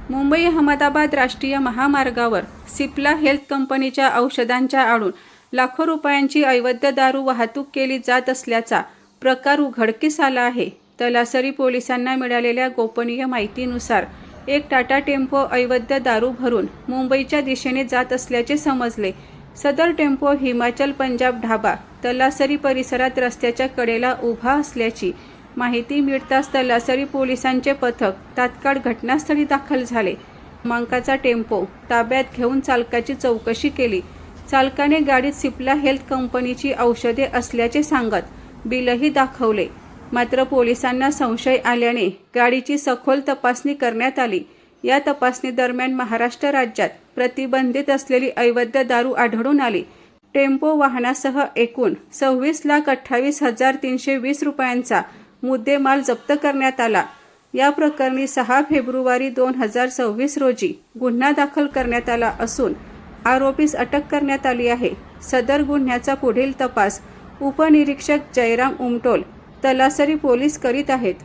मुंबई अहमदाबाद राष्ट्रीय महामार्गावर सिप्ला हेल्थ कंपनीच्या औषधांच्या आडून लाखो रुपयांची अवैध दारू वाहतूक केली जात असल्याचा प्रकार उघडकीस आला आहे। तलासरी पोलिसांना मिळालेल्या गोपनीय माहितीनुसार एक टाटा टेम्पो अवैध दारू भरून मुंबईच्या दिशेने जात असल्याचे समजले। सदर टेम्पो हिमाचल पंजाब ढाबा तलासरी परिसरात रस्त्याच्या कडेला उभा असल्याची माहिती मिळताच तलासरी पोलिसांचे पथक तात्काळ घटनास्थळी दाखल झाले। क्रमांकाचा टेम्पो ताब्यात घेऊन चालकाची चौकशी केली। चालकाने गाडीत सिप्ला हेल्थ कंपनीची औषधे असल्याचे सांगत बिलही दाखवले। मात्र पोलिसांना संशय आल्याने गाडीची सखोल तपासणी करण्यात आली। या तपासणी दरम्यान महाराष्ट्र राज्यात प्रतिबंधित असलेली अवैध दारू आढळून आली। टेम्पो वाहनासह एकूण 26,28,320 रुपयांचा मुद्देमाल जप्त करण्यात आला। या प्रकरणी 6 फेब्रुवारी 2026 रोजी गुन्हा दाखल करण्यात आला असून आरोपीस अटक करण्यात आली आहे। सदर गुन्ह्याचा पुढील तपास उपनिरीक्षक जयराम उमटोल तलासरी पोलीस करीत आहेत।